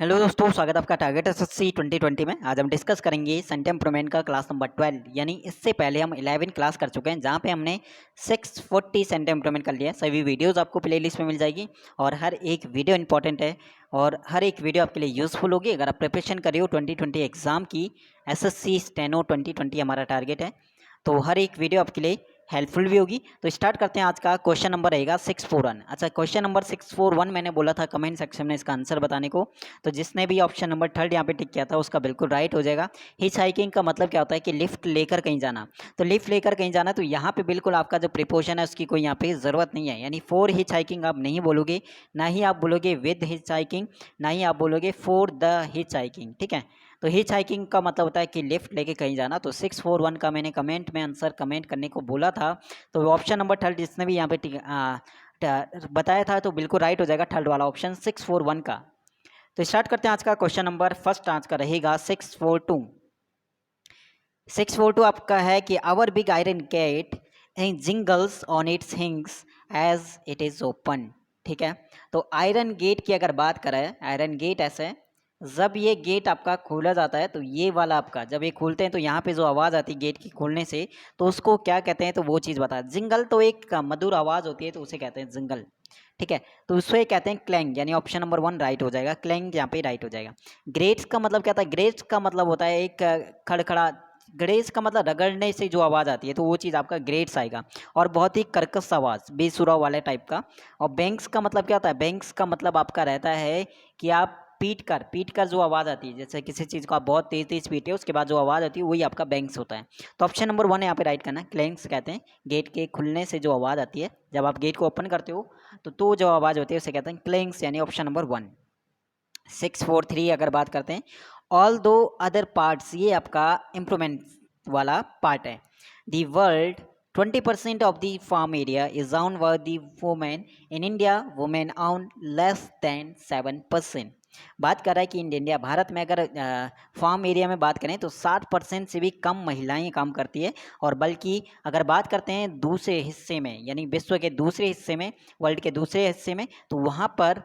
Hello दोस्तों, स्वागत है आपका टारगेट एसएससी 2020 में। आज हम डिस्कस करेंगे सेंटेम इम्प्रूवमेंट का क्लास नंबर 12, यानी इससे पहले हम 11 क्लास कर चुके हैं जहां पे हमने 640 सेंटेम इम्प्रूवमेंट कर लिया है। सभी वीडियोस आपको प्लेलिस्ट में मिल जाएगी और हर एक वीडियो इंपॉर्टेंट है और हर एक वीडियो आपके लिए यूज़फुल होगी अगर आप प्रिपरेशन कर रहे हो 2020 एग्जाम की। एसएससी स्टेनो 2020 हमारा टारगेट है, तो हर एक वीडियो आपके लिए हेल्पफुल भी होगी। तो स्टार्ट करते हैं। आज का क्वेश्चन नंबर रहेगा 641। अच्छा, क्वेश्चन नंबर 641 मैंने बोला था कमेंट सेक्शन में इसका आंसर बताने को, तो जिसने भी ऑप्शन नंबर थर्ड यहाँ पे टिक किया था उसका बिल्कुल राइट हो जाएगा। हिच हाइकिंग का मतलब क्या होता है कि लिफ्ट लेकर कहीं जाना। तो लिफ्ट लेकर कहीं जाना, तो यहाँ पे बिल्कुल आपका जो प्रिपोजिशन है उसकी कोई यहाँ पे ज़रूरत नहीं है, यानी फॉर हिच हाइकिंग आप नहीं बोलोगे, ना ही आप बोलोगे विद हिच हाइकिंग, ना ही आप बोलोगे फॉर द हिच हाइकिंग। ठीक है, तो हिच हाइकिंग का मतलब होता है कि लिफ्ट लेके कहीं जाना। तो 641 का मैंने कमेंट में आंसर कमेंट करने को बोला था, तो ऑप्शन नंबर थर्ड जिसने भी यहाँ पे बताया था तो बिल्कुल राइट हो जाएगा थर्ड वाला ऑप्शन 641 का। तो स्टार्ट करते हैं आज का क्वेश्चन नंबर। फर्स्ट आज का रहेगा 642। 642 आपका है कि our big iron gate jingles on its hinges as it is open. ठीक है, तो आयरन गेट की अगर बात करें, आयरन गेट ऐसे जब ये गेट आपका खोला जाता है तो ये वाला आपका जब ये खोलते हैं तो यहाँ पे जो आवाज़ आती है गेट की खोलने से, तो उसको क्या कहते हैं, तो वो चीज़ बता। जिंगल तो एक मधुर आवाज़ होती है तो उसे कहते हैं जिंगल। ठीक है, तो उसको कहते हैं क्लैंग, यानी ऑप्शन नंबर 1 राइट हो जाएगा। क्लैंग यहाँ पे राइट हो जाएगा। ग्रेट्स का मतलब क्या था? ग्रेट्स का मतलब होता है एक खड़खड़ा। ग्रेस का मतलब रगड़ने से जो आवाज़ आती है, तो वो चीज़ आपका ग्रेट्स आएगा और बहुत ही कर्कश आवाज़ बेसुरा वाले टाइप का। और बैंक्स का मतलब क्या होता है? बैंक्स का मतलब आपका रहता है कि आप पीट कर जो आवाज़ आती है, जैसे किसी चीज़ को आप बहुत तेज तेज पीटे उसके बाद जो आवाज़ आती है वही आपका बैंक्स होता है। तो ऑप्शन नंबर 1 यहाँ पे राइट करना है। क्लैंक्स कहते हैं गेट के खुलने से जो आवाज़ आती है, जब आप गेट को ओपन करते हो तो जो आवाज़ होती है उसे कहते हैं क्लैंक्स, यानी ऑप्शन नंबर 1। 643 अगर बात करते हैं, ऑल दो अदर पार्ट्स, ये आपका इम्प्रूवमेंट वाला पार्ट है। The world 20% of the farm area is owned by the women in India, women own less than 7%। बात कर रहा है कि इंडिया भारत में अगर फार्म एरिया में बात करें तो 60% से भी कम महिलाएं काम करती है। और बल्कि अगर बात करते हैं दूसरे हिस्से में, यानी विश्व के दूसरे हिस्से में, वर्ल्ड के दूसरे हिस्से में, तो वहाँ पर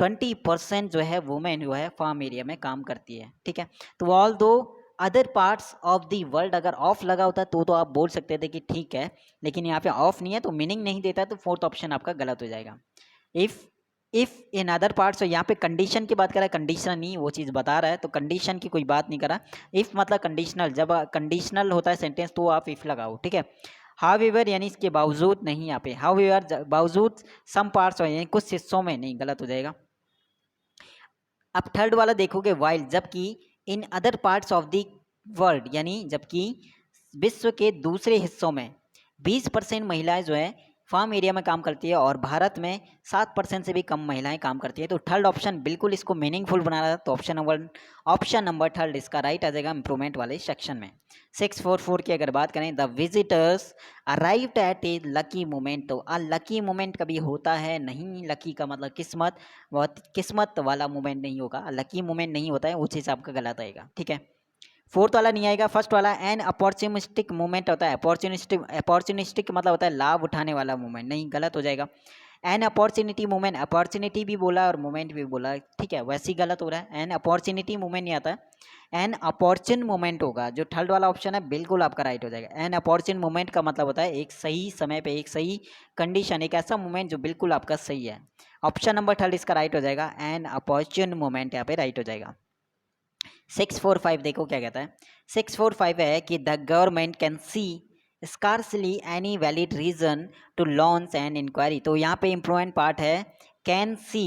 20% जो है वुमेन जो है फार्म एरिया में काम करती है। ठीक है, तो ऑल दो other parts of the world, अगर ऑफ लगा होता तो आप बोल सकते थे कि ठीक है, लेकिन यहाँ पे ऑफ नहीं है तो मीनिंग नहीं देता, तो फोर्थ ऑप्शन आपका गलत हो जाएगा। इफ इन अदर पार्ट्स, यहाँ पे कंडीशन की बात कर रहा है, कंडीशन नहीं वो चीज़ बता रहा है, तो कंडीशन की कोई बात नहीं करा। इफ मतलब कंडीशनल, जब कंडीशनल होता है सेंटेंस तो आप इफ लगाओ। ठीक है, हाउएवर यानी इसके बावजूद नहीं, यहाँ पे हाउएवर बावजूद सम पार्ट्स, यानी कुछ हिस्सों में नहीं, गलत हो जाएगा। अब थर्ड वाला देखोगे वाइल, जबकि in other parts of the world, यानी जबकि विश्व के दूसरे हिस्सों में 20% महिलाएं जो है फार्म एरिया में काम करती है और भारत में 7% से भी कम महिलाएं काम करती है। तो थर्ड ऑप्शन बिल्कुल इसको मीनिंगफुल बना रहा है, तो ऑप्शन नंबर थर्ड इसका राइट आ जाएगा इंप्रूवमेंट वाले सेक्शन में। 644 की अगर बात करें, the visitors arrived at A lucky moment, तो लकी मोमेंट कभी होता है नहीं। लकी का मतलब किस्मत, बहुत किस्मत वाला मोमेंट नहीं होगा, लकी मोमेंट नहीं होता है, वो चीज़ आपका गलत आएगा। ठीक है, फोर्थ वाला नहीं आएगा। फर्स्ट वाला एन अपॉर्चुनिस्टिक मूवमेंट होता है। अपॉर्चुनिस्टिक मतलब होता है लाभ उठाने वाला मूवमेंट, नहीं, गलत हो जाएगा। एन अपॉर्चुनिटी मूवमेंट, अपॉर्चुनिटी भी बोला और मूवमेंट भी बोला, ठीक है, वैसे ही गलत हो रहा है। एन अपॉर्चुनिटी मूवमेंट नहीं आता है, एन अपॉर्चुन मूवमेंट होगा। जो थर्ड वाला ऑप्शन है बिल्कुल आपका राइट हो जाएगा। एन अपॉर्चुन मूवमेंट का मतलब होता है एक सही समय पे, एक सही कंडीशन, एक ऐसा मूवमेंट जो बिल्कुल आपका सही है। ऑप्शन नंबर थर्ड इसका राइट हो जाएगा, एन अपॉर्चुन मूवमेंट यहाँ पे राइट हो जाएगा। 645 देखो क्या कहता है। 645 है कि the government can see scarcely any valid reason to launch an inquiry. तो यहाँ पे इम्प्रूवमेंट पार्ट है can see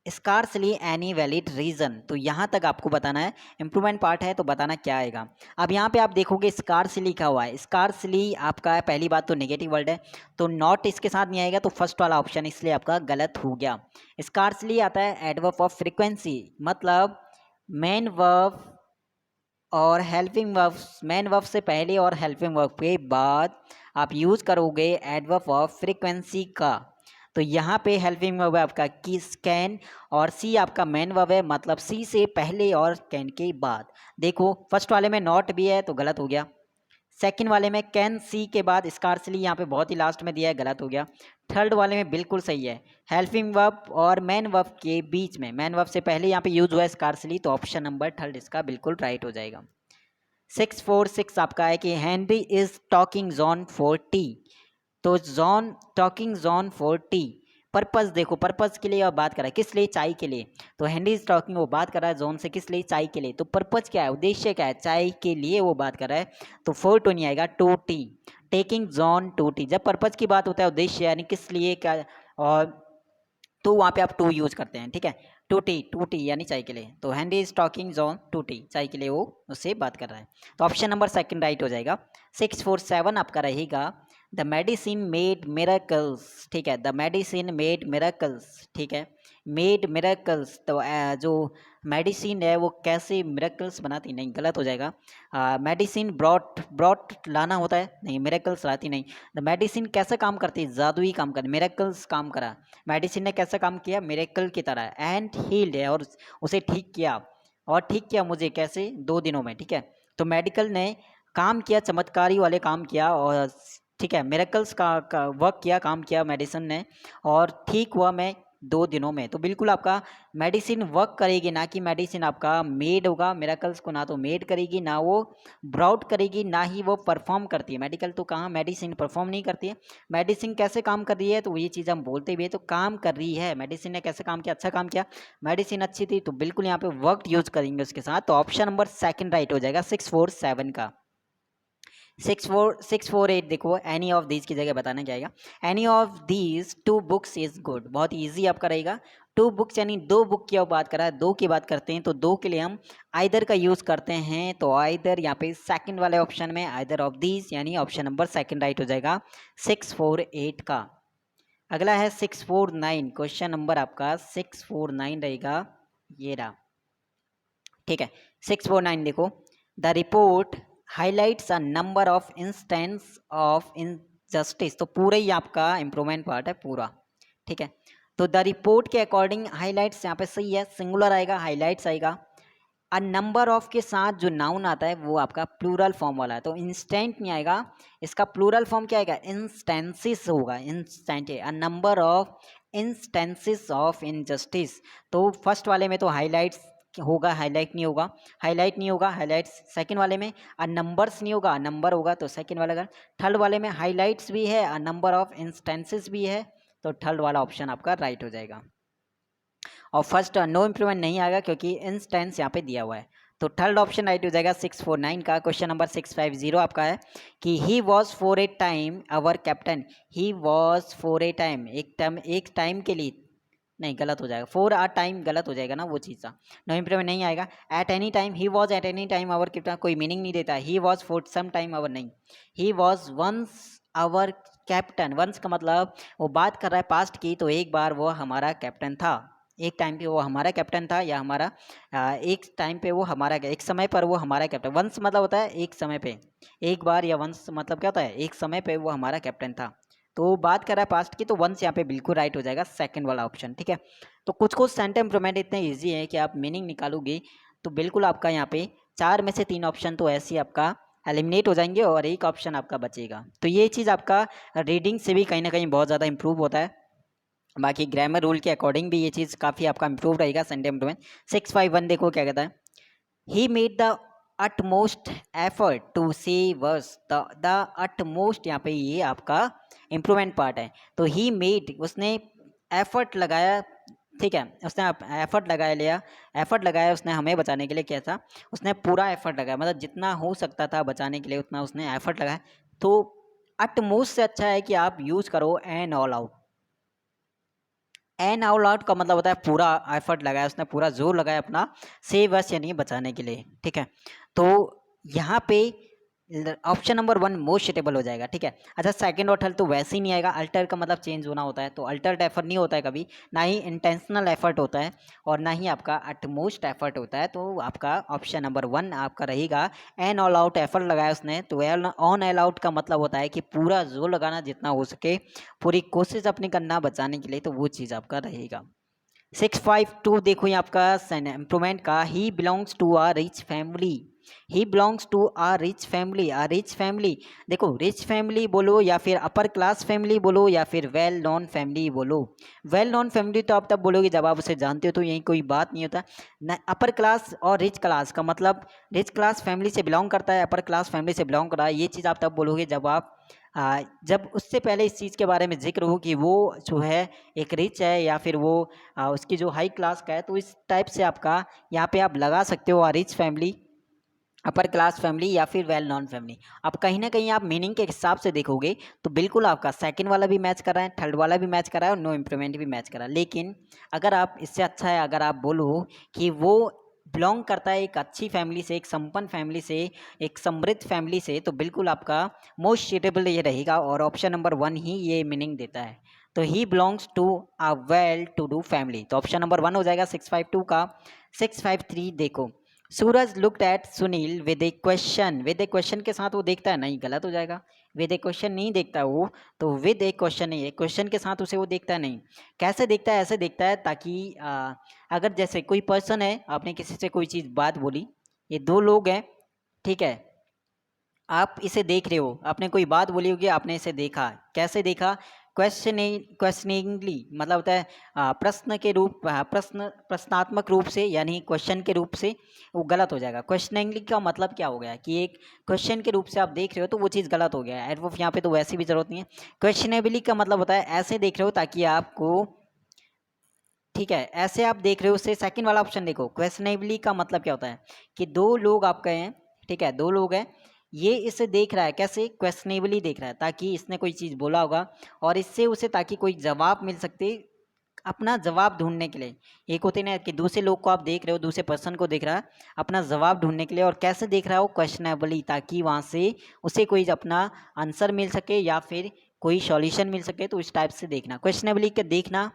scarcely any valid reason, तो यहाँ तक आपको बताना है। इम्प्रूवमेंट पार्ट है तो बताना क्या आएगा। अब यहाँ पे आप देखोगे स्कार्सली लिखा हुआ है, स्कार्सली आपका है, पहली बात तो नेगेटिव वर्ड है तो नॉट इसके साथ नहीं आएगा, तो फर्स्ट वाला ऑप्शन इसलिए आपका गलत हो गया। स्कार्सली आता है एडवर्ब ऑफ फ्रीक्वेंसी, मतलब मेन वर्ब और हेल्पिंग वर्ब, मेन वर्ब से पहले और हेल्पिंग वर्ब के बाद आप यूज़ करोगे एडवर्ब ऑफ फ्रीक्वेंसी का। तो यहाँ पे हेल्पिंग वर्ब है आपका किस, कैन, और सी आपका मेन वर्ब है, मतलब सी से पहले और कैन के बाद। देखो फर्स्ट वाले में नॉट भी है तो गलत हो गया, सेकंड वाले में कैन सी के बाद स्कार्सली यहाँ पे बहुत ही लास्ट में दिया है, गलत हो गया। थर्ड वाले में बिल्कुल सही है, हेल्पिंग वर्ब और मैन वर्ब के बीच में, मैन वर्ब से पहले यहाँ पे यूज हुआ है स्कार्सली, तो ऑप्शन नंबर थर्ड इसका बिल्कुल राइट हो जाएगा। 646 आपका है कि Henry is talking John for tea, तो John talking John for tea, purpose देखो, पर्पस के लिए अब बात कर रहा है, किस लिए, चाय के लिए। तो हेनरी इज टॉकिंग, वो बात कर रहा है जॉन से किस लिए, चाय के लिए। तो पर्पस क्या है, उद्देश्य क्या है, चाय के लिए वो बात कर रहा है, तो फॉर टू नहीं आएगा, to tea. Taking John to tea, जब पर्पस की बात होता है, उद्देश्य यानी किस लिए क्या, और तो वहाँ पे आप टू यूज करते हैं, ठीक है। टू टी यानी चाय के लिए, तो Henry is talking John to tea, चाय के लिए वो उससे बात कर रहा है, तो ऑप्शन नंबर सेकंड राइट हो जाएगा। 647 आपका रहेगा द मेडिसिन मेड मिरेकल्स, ठीक है, द मेडिसिन मेड मिरेकल्स, ठीक है, मेड मिरेकल्स, तो जो मेडिसिन है वो कैसे मिरेकल्स बनाती, नहीं गलत हो जाएगा। मेडिसिन ब्रॉट, ब्रॉट लाना होता है, नहीं मिरेकल्स लाती नहीं। द मेडिसिन कैसे काम करती है, जादुई काम कर, मिरेकल्स काम करा, मेडिसिन ने कैसा काम किया, मिरेकल की तरह, एंड हील्ड है और उसे ठीक किया, और ठीक किया मुझे कैसे, 2 दिनों में, ठीक है। तो मेडिकल ने काम किया, चमत्कारी वाले काम किया, और ठीक है, मिरेकल्स का वर्क किया, काम किया मेडिसिन ने, और ठीक हुआ मैं 2 दिनों में। तो बिल्कुल आपका मेडिसिन वर्क करेगी, ना कि मेडिसिन आपका मेड होगा, मिरेकल्स को ना तो मेड करेगी, ना वो ब्राउट करेगी, ना ही वो परफॉर्म करती है। मेडिकल तो कहाँ मेडिसिन परफॉर्म नहीं करती है, मेडिसिन कैसे काम कर रही है, तो ये चीज़ हम बोलते भी है, तो काम कर रही है मेडिसिन ने, कैसे काम किया, अच्छा काम किया, मेडिसिन अच्छी थी, तो बिल्कुल यहाँ पे वर्क यूज करेंगे उसके साथ, तो ऑप्शन नंबर सेकंड राइट हो जाएगा 647 का। 648 देखो, एनी ऑफ दीज की जगह बताना क्या आएगा, any of these two books is good, बहुत ईजी आपका रहेगा। टू बुक्स यानी 2 बुक की बात करा है, 2 की बात करते हैं, तो 2 के लिए हम आइदर का यूज करते हैं, तो आइदर यहाँ पे सेकंड वाले ऑप्शन में आइदर ऑफ दीज यानी ऑप्शन नंबर सेकंड राइट हो जाएगा 648 का। अगला है 649, क्वेश्चन नंबर आपका 649 रहेगा, ये रहा, ठीक है। 649 देखो, the report highlights a number of instance of injustice, तो पूरा ही आपका इम्प्रूवमेंट पार्ट है पूरा, ठीक है। तो द रिपोर्ट के अकॉर्डिंग हाईलाइट्स यहाँ पे सही है, सिंगुलर आएगा, हाईलाइट्स आएगा। अ नंबर ऑफ के साथ जो नाउन आता है वो आपका प्लूरल फॉर्म वाला है, तो इंस्टेंट नहीं आएगा, इसका प्लूरल फॉर्म क्या आएगा, इंस्टेंसिस होगा, instant, a number of instances of injustice. तो फर्स्ट वाले में तो हाईलाइट्स होगा, हाईलाइट नहीं होगा, हाईलाइट नहीं होगा, हाईलाइट्स सेकंड वाले में, और नंबर्स नहीं होगा, नंबर होगा, तो सेकंड वाला अगर थर्ड वाले में हाईलाइट्स भी है और नंबर ऑफ इंस्टेंसेस भी है, तो थर्ड वाला ऑप्शन आपका राइट हो जाएगा। और फर्स्ट नो इम्प्रूवमेंट नहीं आएगा क्योंकि इंस्टेंस यहाँ पे दिया हुआ है, तो थर्ड ऑप्शन राइट हो जाएगा 649 का। क्वेश्चन नंबर 650 आपका है कि ही was for a time our captain, he was for a time, एक टाइम के लिए, नहीं गलत हो जाएगा, फॉर आ टाइम गलत हो जाएगा ना, वो चीज़ का नो इम्प्रूवमेंट नहीं आएगा। At any time, he was at any time our captain, कोई मीनिंग नहीं देता, he was for some time our, नहीं, he was once our captain, once का मतलब वो बात कर रहा है पास्ट की, तो एक बार वो हमारा कैप्टन था, एक टाइम पे वो हमारा कैप्टन था, या हमारा एक टाइम पे वो हमारा, एक समय पर वो हमारा कैप्टन, वंस मतलब होता है एक समय पे, एक बार, या वंस मतलब क्या होता है, एक समय पे वो हमारा कैप्टन था, तो बात कर रहा है पास्ट की, तो वंस यहाँ पे बिल्कुल राइट हो जाएगा सेकंड वाला ऑप्शन, ठीक है। तो कुछ कुछ सेंटेंस इम्प्रूवमेंट इतने ईजी है कि आप मीनिंग निकालोगे तो बिल्कुल आपका यहाँ पे 4 में से 3 ऑप्शन तो ऐसे ही आपका एलिमिनेट हो जाएंगे और एक ऑप्शन आपका बचेगा, तो ये चीज़ आपका रीडिंग से भी कहीं ना कहीं बहुत ज़्यादा इंप्रूव होता है, बाकी ग्रामर रूल के अकॉर्डिंग भी ये चीज़ काफ़ी आपका इंप्रूव रहेगा सेंटेंस इम्प्रूवमेंट। 651 देखो क्या कहता है, he made the utmost effort to save us, the utmost यहाँ पे ये आपका इम्प्रूवमेंट पार्ट है, तो ही मेड उसने एफर्ट लगाया, ठीक है, उसने एफर्ट लगाया, लिया एफर्ट लगाया उसने हमें बचाने के लिए, क्या था, उसने पूरा एफर्ट लगाया, मतलब जितना हो सकता था बचाने के लिए उतना उसने एफर्ट लगाया, तो अटमोस्ट से अच्छा है कि आप यूज़ करो an all out, an all out का मतलब होता है पूरा एफर्ट लगाया उसने, पूरा जोर लगाया अपना सेव अस यानी बचाने के लिए, ठीक है। तो यहाँ पे ऑप्शन नंबर 1 मोस्ट सुटेबल हो जाएगा, ठीक है। अच्छा सेकंड और थर्ड तो वैसे ही नहीं आएगा, अल्टर का मतलब चेंज होना होता है, तो अल्टर्ड एफर्ट नहीं होता है कभी, ना ही इंटेंशनल एफर्ट होता है और ना ही आपका अटमोस्ट एफर्ट होता है, तो आपका ऑप्शन नंबर 1 आपका रहेगा एन ऑल आउट एफर्ट लगाया उसने, तो ऑन ऑल आउट का मतलब होता है कि पूरा जोर लगाना जितना हो सके, पूरी कोशिश अपनी करना बचाने के लिए, तो वो चीज़ आपका रहेगा। 652 देखो ये आपका इम्प्रूवमेंट का, he belongs to a rich family, he belongs to a rich family. A rich family, देखो रिच फैमिली बोलो या फिर अपर क्लास फैमिली बोलो या फिर वेल नोन फैमिली बोलो। वेल नोन फैमिली तो आप तब बोलोगे जब आप उसे जानते हो, तो यही कोई बात नहीं होता ना। अपर क्लास और रिच क्लास का मतलब रिच क्लास फैमिली से बिलोंग करता है, अपर क्लास फैमिली से बिलोंग कर रहा है, ये चीज़ आप तब बोलोगे जब आप जब उससे पहले इस चीज़ के बारे में जिक्र हो कि वो जो है एक रिच है या फिर वो उसकी जो हाई क्लास का है। तो इस टाइप से आपका यहाँ पे आप लगा सकते हो रिच फैमिली, अपर क्लास फैमिली या फिर वेल नॉन फैमिली। अब कहीं ना कहीं आप मीनिंग के हिसाब से देखोगे तो बिल्कुल आपका सेकंड वाला भी मैच कर रहा है, थर्ड वाला भी मैच कर रहा है और नो इम्प्रूवमेंट भी मैच कर रहा है। लेकिन अगर आप इससे अच्छा है, अगर आप बोलो कि वो बिलोंग करता है एक अच्छी फैमिली से, एक संपन्न फैमिली से, एक समृद्ध फैमिली से, तो बिल्कुल आपका मोस्ट सूटेबल ये रहेगा और ऑप्शन नंबर 1 ही ये मीनिंग देता है। तो he belongs to a well to do family, तो ऑप्शन नंबर 1 हो जाएगा 652 का। 653 देखो, Suraj looked at Sunil with a question. With a question के साथ वो देखता है, नहीं गलत हो जाएगा। विद ए क्वेश्चन नहीं देखता वो, तो विद ए क्वेश्चन नहीं है, क्वेश्चन के साथ उसे वो देखता नहीं। कैसे देखता है? ऐसे देखता है ताकि अगर जैसे कोई पर्सन है, आपने किसी से कोई चीज़ बात बोली, ये दो लोग हैं, ठीक है, आप इसे देख रहे हो, आपने कोई बात बोली होगी, आपने इसे देखा, कैसे देखा? क्वेश्चनिंगली, मतलब होता है प्रश्न के रूप, प्रश्नात्मक रूप से, यानी क्वेश्चन के रूप से। वो गलत हो जाएगा। क्वेश्चनिंगली का मतलब क्या हो गया कि एक क्वेश्चन के रूप से आप देख रहे हो, तो वो चीज़ गलत हो गया है। एडवर्ब यहाँ पे तो वैसे भी जरूरत नहीं है। क्वेश्चनेबली का मतलब होता है ऐसे देख रहे हो ताकि आपको, ठीक है, ऐसे आप देख रहे हो। उससे सेकंड वाला ऑप्शन देखो, क्वेश्चनेबली का मतलब क्या होता है कि दो लोग आप कहे हैं, ठीक है, दो लोग हैं, ये इसे देख रहा है, कैसे? क्वेश्चनेबली देख रहा है, ताकि इसने कोई चीज़ बोला होगा और इससे उसे ताकि कोई जवाब मिल सकते, अपना जवाब ढूंढने के लिए। एक होते ना कि दूसरे लोग को आप देख रहे हो, दूसरे पर्सन को देख रहा है अपना जवाब ढूंढने के लिए, और कैसे देख रहा हो? क्वेश्चनेबली, ताकि वहाँ से उसे कोई अपना आंसर मिल सके या फिर कोई सॉल्यूशन मिल सके। तो इस टाइप से देखना, क्वेश्चनेबली के देखना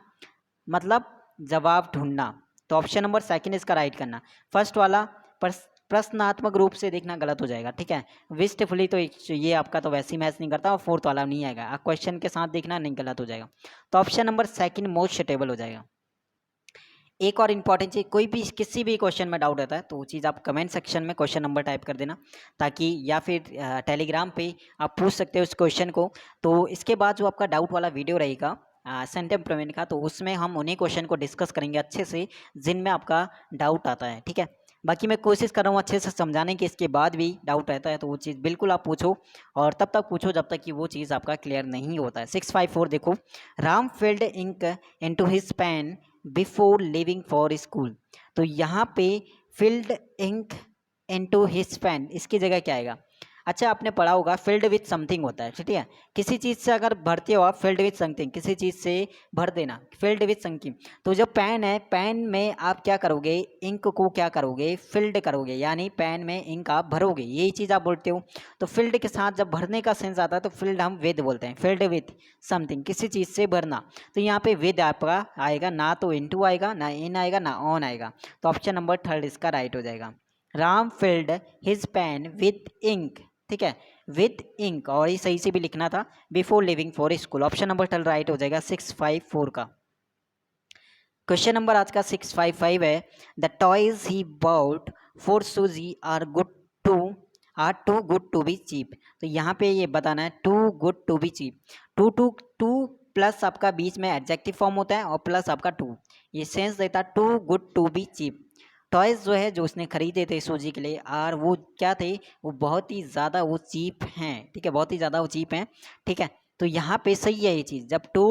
मतलब जवाब ढूंढना। तो ऑप्शन नंबर सेकंड इसका राइट करना। फर्स्ट वाला प्रश्नात्मक रूप से देखना गलत हो जाएगा, ठीक है। विस्टफुली तो ये आपका तो वैसे ही मैच नहीं करता, और फोर्थ वाला नहीं आएगा। क्वेश्चन के साथ देखना नहीं, गलत हो जाएगा। तो option number second most suitable हो जाएगा। एक और इम्पॉर्टेंट चीज़, कोई भी किसी भी क्वेश्चन में डाउट रहता है तो वो चीज़ आप कमेंट सेक्शन में क्वेश्चन नंबर टाइप कर देना, ताकि या फिर टेलीग्राम पे आप पूछ सकते हो उस क्वेश्चन को। तो इसके बाद जो आपका डाउट वाला वीडियो रहेगा सेंटेंस इम्प्रूवमेंट का, तो उसमें हम उन्हीं क्वेश्चन को डिस्कस करेंगे अच्छे से जिनमें आपका डाउट आता है, ठीक है। बाकी मैं कोशिश कर रहा हूँ अच्छे से समझाने की, इसके बाद भी डाउट रहता है तो वो चीज़ बिल्कुल आप पूछो, और तब तक पूछो जब तक कि वो चीज़ आपका क्लियर नहीं होता है। 654 देखो, Ram filled ink into his pen before leaving for school. तो यहाँ पे filled ink into his pen, इसकी जगह क्या आएगा? अच्छा, आपने पढ़ा होगा फिल्ड विथ समथिंग होता है, ठीक है। किसी चीज़ से अगर भरते हो आप, फिल्ड विथ समथिंग, किसी चीज़ से भर देना, फिल्ड विथ समथिंग। तो जब पेन है, पेन में आप क्या करोगे? इंक को क्या करोगे? फिल्ड करोगे, यानी पेन में इंक आप भरोगे, यही चीज़ आप बोलते हो। तो फिल्ड के साथ जब भरने का सेंस आता है तो फिल्ड हम विद बोलते हैं, फिल्ड विथ समथिंग, किसी चीज़ से भरना। तो यहाँ पे विद आपका आएगा, ना तो इनटू आएगा, ना इन आएगा, ना ऑन आएगा। तो ऑप्शन नंबर थर्ड इसका राइट हो जाएगा। Ram filled his pen with ink, ठीक है, विथ इंक, और ये सही से भी लिखना था, before leaving for school. Option number third right हो जाएगा 654 का। क्वेश्चन नंबर आज का 655 है, the toys he bought for Suzy are too good to be cheap. तो यहाँ पे ये बताना है too good to be cheap. Two plus आपका बीच में एडजेक्टिव फॉर्म होता है और प्लस आपका टू, ये सेंस देता है too good to be cheap. Toys जो है जो उसने खरीदे थे सूजी के लिए, और वो क्या थे? वो बहुत ही ज़्यादा वो चीप हैं, ठीक है, बहुत ही ज़्यादा वो चीप हैं, ठीक है। तो यहाँ पे सही है ये चीज़, जब too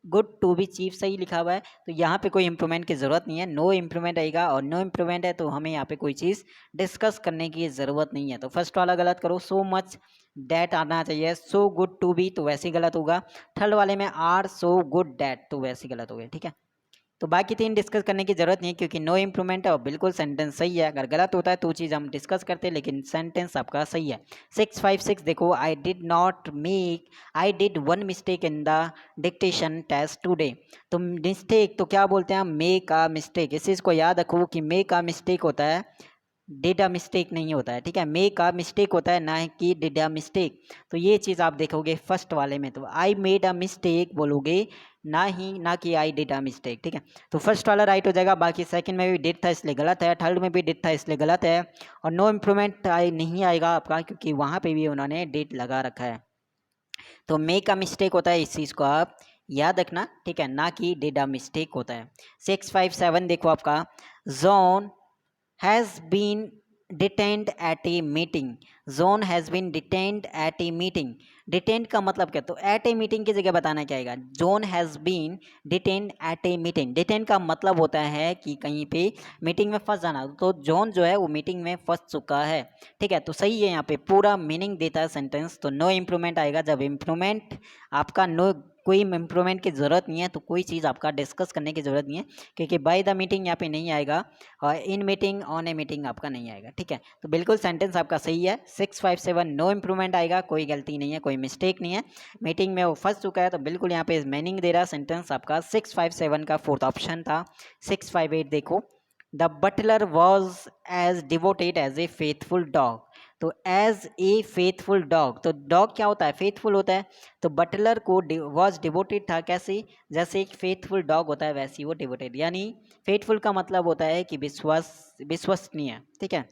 good to be cheap सही लिखा हुआ है तो यहाँ पे कोई इंप्रूवमेंट की ज़रूरत नहीं है, नो इंप्रूवमेंट आएगा, और नो इंप्रूवमेंट है तो हमें यहाँ पे कोई चीज़ डिस्कस करने की ज़रूरत नहीं है। तो फर्स्ट वाला गलत करो, सो मच डैट आना चाहिए, सो गुड टू बी तो वैसे ही गलत होगा। थर्ड वाले में आर सो गुड डैट तो वैसे ही गलत हो गया, ठीक है। तो बाकी तीन डिस्कस करने की जरूरत नहीं है क्योंकि नो इम्प्रूवमेंट है और बिल्कुल सेंटेंस सही है। अगर गलत होता है तो चीज़ हम डिस्कस करते हैं, लेकिन सेंटेंस आपका सही है। 656 देखो, I did one mistake in the dictation test today. तो मिस्टेक तो क्या बोलते हैं? Make a mistake. इस चीज़ को याद रखो कि मेक अ मिस्टेक होता है, डिड अ मिस्टेक नहीं होता है, ठीक है। मेक अ मिस्टेक होता है, ना कि डिड अ मिस्टेक। तो ये चीज़ आप देखोगे फर्स्ट वाले में, तो आई मेड अ मिस्टेक बोलोगे, ना कि आई डिड अ मिस्टेक, ठीक है। तो फर्स्ट वाला राइट हो जाएगा, बाकी सेकंड में भी डिड था इसलिए गलत है, थर्ड में भी डिड था इसलिए गलत है, और नो इम्प्रूवमेंट नहीं आएगा आपका क्योंकि वहाँ पे भी उन्होंने डिड लगा रखा है। तो मेक अ मिस्टेक होता है, इस चीज़ को आप याद रखना, ठीक है, ना कि डिड अ मिस्टेक होता है। 657 देखो आपका, John has been detained at a meeting. John has been detained at a meeting. Detained का मतलब क्या, तो एट ए मीटिंग की जगह बताना क्या आएगा, John has been detained at a meeting. Detain का मतलब होता है कि कहीं पे मीटिंग में फंस जाना, तो जोन जो है वो मीटिंग में फंस चुका है, ठीक है। तो सही है, यहाँ पे पूरा मीनिंग देता है सेंटेंस। तो नो इम्प्रूवमेंट आएगा, जब इम्प्रूवमेंट आपका नो, कोई इम्प्रूवमेंट की ज़रूरत नहीं है तो कोई चीज़ आपका डिस्कस करने की ज़रूरत नहीं है, क्योंकि बाय द मीटिंग यहाँ पे नहीं आएगा, और in meeting on a meeting आपका नहीं आएगा, ठीक है। तो बिल्कुल सेंटेंस आपका सही है। 657 नो इम्प्रूवमेंट आएगा, कोई गलती नहीं है, कोई मिस्टेक नहीं है, मीटिंग में वो फंस चुका है, तो बिल्कुल यहाँ पे मीनिंग दे रहा सेंटेंस आपका 657 का फोर्थ ऑप्शन था। 658 देखो, the butler was as devoted as a faithful dog. तो एज ए फेथफुल डॉग, तो डॉग क्या होता है, फेथफुल होता है, तो बटलर को वॉज डिवोटेड था, कैसे, जैसे एक फेथफुल डॉग होता है वैसे ही वो डिवोटेड, यानी फेथफुल का मतलब होता है कि विश्वसनीय, ठीक है,